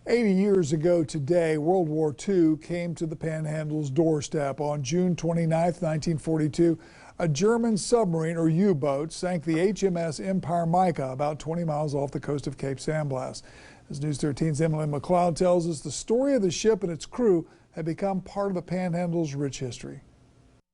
80 years ago today, World War II came to the Panhandle's doorstep. On June 29, 1942, a German submarine or U-boat sank the H.M.S. Empire Mica about 20 miles off the coast of Cape San Blas. As News 13's Emily McLeod tells us, the story of the ship and its crew had become part of the Panhandle's rich history.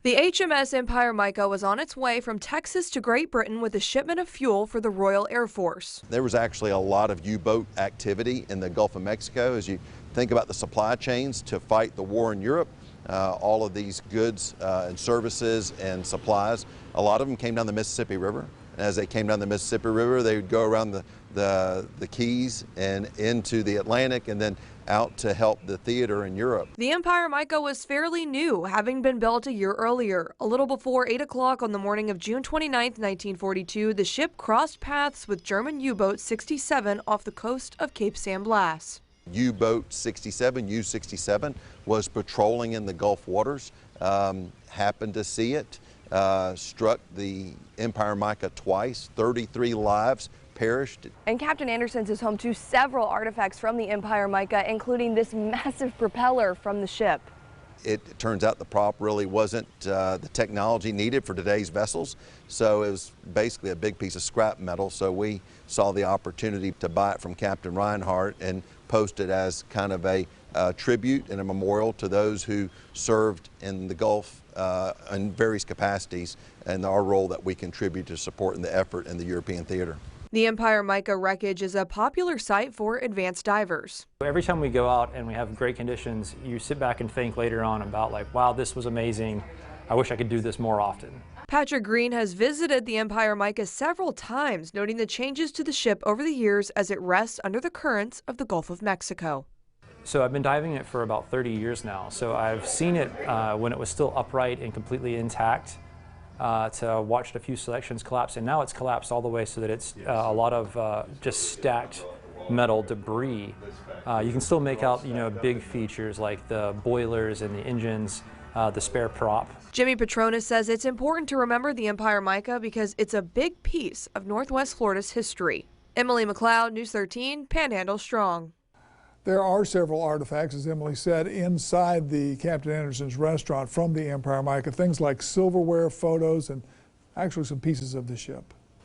The H.M.S. Empire Mica was on its way from Texas to Great Britain with a shipment of fuel for the Royal Air Force. There was actually a lot of U-boat activity in the Gulf of Mexico. As you think about the supply chains to fight the war in Europe, all of these goods and services and supplies, a lot of them came down the Mississippi River. And as they came down the Mississippi River, they would go around the Keys and into the Atlantic and then out to help the theater in Europe. The Empire Mica was fairly new, having been built a year earlier. A little before 8 o'clock on the morning of June 29, 1942, the ship crossed paths with German U-boat 67 off the coast of Cape San Blas. U-boat 67, U-67, was patrolling in the Gulf waters, happened to see it, struck the Empire Mica twice, 33 lives perished. And Captain Anderson's is home to several artifacts from the Empire Mica, including this massive propeller from the ship. It turns out the prop really wasn't the technology needed for today's vessels, so it was basically a big piece of scrap metal. So we saw the opportunity to buy it from Captain Reinhardt and post it as kind of a tribute and a memorial to those who served in the Gulf in various capacities and our role that we contribute to supporting the effort in the European theater. The Empire Mica wreckage is a popular site for advanced divers. Every time we go out and we have great conditions, you sit back and think later on about like, wow, this was amazing. I wish I could do this more often. Patrick Green has visited the Empire Mica several times, noting the changes to the ship over the years as it rests under the currents of the Gulf of Mexico. So I've been diving it for about 30 years now. So I've seen it when it was still upright and completely intact. To watched a few selections collapse, and now it's collapsed all the way so that it's a lot of just stacked metal debris. You can still make out, big features like the boilers and the engines, the spare prop. Jimmy PATRONIS says it's important to remember the Empire Mica because it's a big piece of Northwest Florida's history. Emily McLeod, News 13, Panhandle Strong. There are several artifacts, as Emily said, inside the Captain Anderson's restaurant from the Empire Mica, things like silverware, photos, and actually some pieces of the ship.